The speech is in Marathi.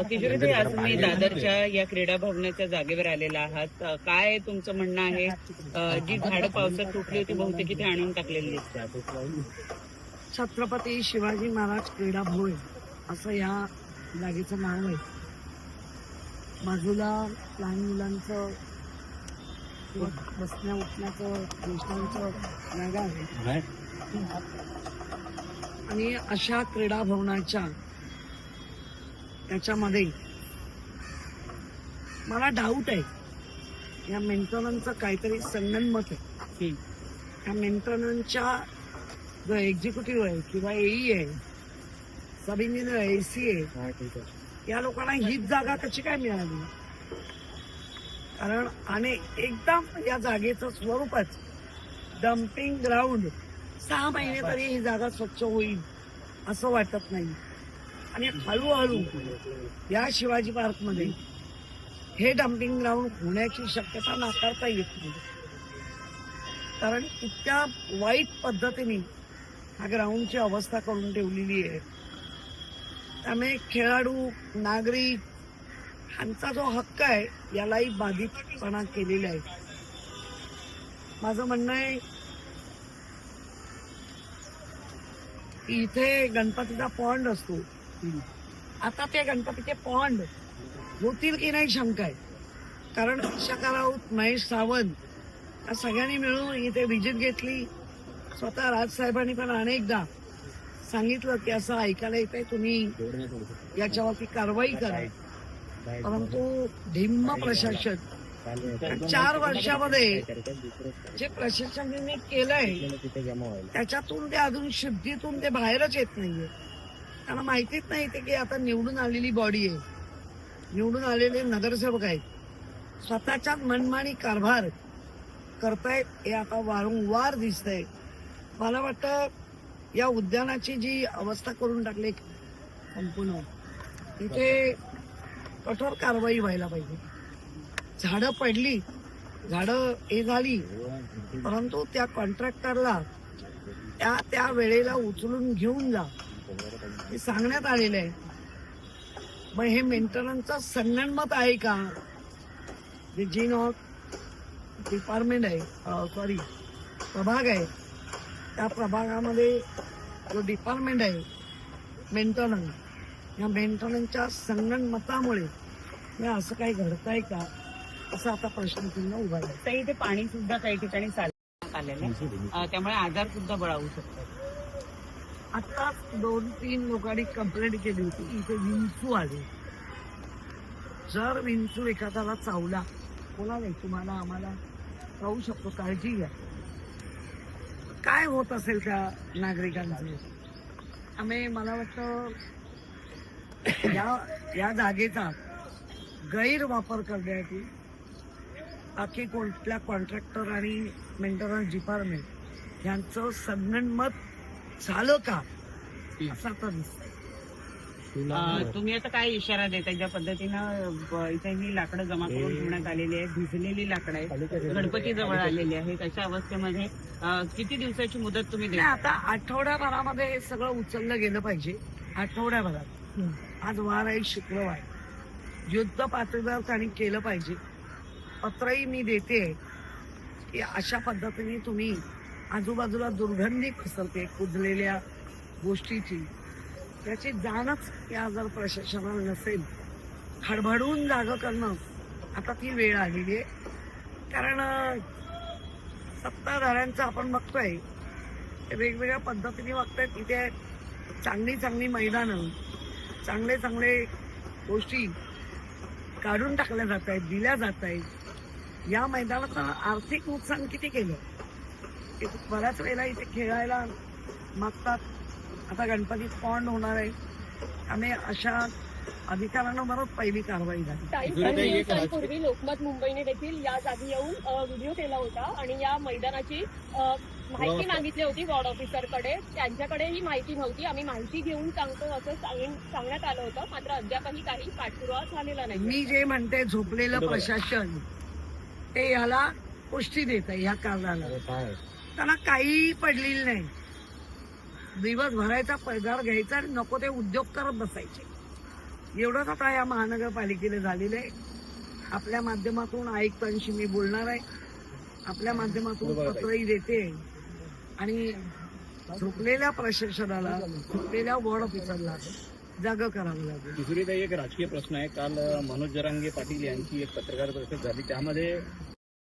किशोरी, आज तुम्ही दादरच्या या क्रीडा भवनाच्या जागेवर आलेला आहात, काय तुमचं म्हणणं आहे? जी झाडं पावसात तुटली होती बहुतेक इथे आणून टाकलेली दिसतात. छत्रपती शिवाजी महाराज क्रीडा भवन असं या जागेचं नाव आहे. बाजूला लहान मुलांचं बसण्या उठण्याचं ज्येष्ठांचं जागा आहे आणि अशा क्रीडा भवनाच्या त्याच्यामध्ये मला डाऊट आहे, या मेंटेनन्सचं काहीतरी संगनमत आहे. या मेंटेनन्सच्या जो एक्झिक्युटिव्ह आहे किंवा एई आहे, सब इंजिनियर आहे, एसी आहे, या लोकांना हीच जागा कशी काय मिळाली? कारण आणि एकदम या जागेचं स्वरूपच डम्पिंग ग्राउंड, 6 महिने तरी ही जागा स्वच्छ होईल असं वाटत नाही. आणि हळूहळू या शिवाजी पार्कमध्ये हे डम्पिंग ग्राउंड होण्याची शक्यता नाकारता येत नाही. कारण इतक्या वाईट पद्धतीने ह्या ग्राउंडची अवस्था करून ठेवलेली आहे. त्यामुळे खेळाडू, नागरिक ह्यांचा जो हक्क आहे यालाही बाधितपणा केलेला आहे. माझं म्हणणं आहे की इथे गणपतीचा पॉन्ड असतो, आता ते गणपतीचे पॉन्ड होतील की नाही शंका आहे. कारण शंकर राऊत, महेश सावंत या सगळ्यांनी मिळून इथे व्हिजिट घेतली. स्वतः राजसाहेबांनी पण अनेकदा सांगितलं की असं ऐकायला येतंय, तुम्ही याच्यावरती कारवाई करा. परंतु धिम्म प्रशासन 4 वर्षामध्ये जे प्रशासनाने केलंय त्याच्यातून ते अजून शुद्धीतून ते बाहेरच येत नाहीये. त्यांना माहितीच नाही ते की आता निवडून आलेली बॉडी आहे, निवडून आलेले नगरसेवक आहेत, स्वतःच्याच मनमानी कारभार करतायत हे आता वारंवार दिसतंय. मला वाटतं या उद्यानाची जी अवस्था करून टाकली संपूर्ण, इथे कठोर कारवाई व्हायला पाहिजे. झाडं पडली, झाडं हे झाली, परंतु त्या कॉन्ट्रॅक्टरला त्या वेळेला उचलून घेऊन जा हे सांगण्यात आलेलं आहे. मग हे मेंटेनन्सचं संगनमत आहे का? जे जी डिपार्टमेंट आहे, प्रभाग आहे, त्या प्रभागामध्ये जो डिपार्टमेंट आहे मेंटेनन्स, या मेंटेनन्सच्या संगनमतामुळे हे असं काही घडतंय का, असं आता प्रश्नचिन्ह उभा आहे. तर इथे पाणी सुद्धा काही ठिकाणी चालण्यात आलेलं आहे, त्यामुळे आजार सुद्धा बळावू शकतात. आत्ताच 2-3 लोकांनी कंप्लेंट केली होती, इथे विंचू आले. जर विंचू एखाद्याला चावला, कोणाला तुम्हाला आम्हाला चावू शकतो, काळजी घ्या. काय होत असेल त्या नागरिकांचे? आम्ही मला वाटतं या जागेचा गैरवापर करण्यासाठी बाकी कुठल्या कॉन्ट्रॅक्टर आणि मेंटेनन्स डिपार्टमेंट यांचं संगनमत झालं का असं आता दिसतंय. तुम्ही आता काय इशारा देता? ज्या पद्धतीनं इथे ही लाकडं जमा करून ठेवण्यात आलेली आहेत, भिजलेली लाकडं आहेत, गणपती जवळ आलेली आहेत, अशा अवस्थेमध्ये किती दिवसाची मुदत तुम्ही देता? आता आठवड्याभरामध्ये हे सगळं उचललं गेलं पाहिजे. आठवड्याभरात, आज वार आहे शुक्रवार, युद्ध पातळीवर त्यांनी केलं पाहिजे. पत्रही मी देते की अशा पद्धतीने तुम्ही आजूबाजूला दुर्गंधी पसरते कुजलेल्या गोष्टीची, त्याची जाणच या जर प्रशासनाला नसेल, खडबडून जागं करणं आता ती वेळ आलेली आहे. कारण सत्ताधाऱ्यांचं आपण बघतोय वेगवेगळ्या पद्धतीने बघतायत. इथे चांगली मैदानं, चांगले गोष्टी काढून टाकल्या जात आहेत, दिल्या जात आहेत. या मैदानाचं आर्थिक नुकसान किती केलं? बऱ्याच वेळेला इथे खेळायला मागतात. आता गणपतीत पॉन्ड होणार आहे, आम्ही अशा अधिकाऱ्यांना बरोबर पहिली कारवाई झाली. काही दिवसांपूर्वी लोकमत मुंबईने देखील या जागी येऊन व्हिडिओ केला होता आणि या मैदानाची माहिती मागितली होती वॉर्ड ऑफिसरकडे. त्यांच्याकडे ही माहिती नव्हती. आम्ही माहिती घेऊन सांगतो असं सांगण्यात आलं होतं, मात्र अद्यापही काही पाठपुरावा झालेला नाही. मी जे म्हणते झोपलेलं प्रशासन ते याला पुष्टी देत आहे. ह्या कारणाला त्यांना काही पडलेलं नाही. दिवस भरायचा पगार घ्यायचा आणि नको ते उद्योग करत बसायचे. एवढंच आता या महानगरपालिकेला झालेलं आहे. आपल्या माध्यमातून आयुक्तांशी मी बोलणार आहे, आपल्या माध्यमातून पत्रही देते आणि झोपलेल्या प्रशासनाला, झोपलेल्या वॉर्ड ऑफिसरला जागं करावं लागेल. दुसरी एक राजकीय प्रश्न आहे. काल मनोज जरांगे पाटील यांची एक पत्रकार परिषद झाली, त्यामध्ये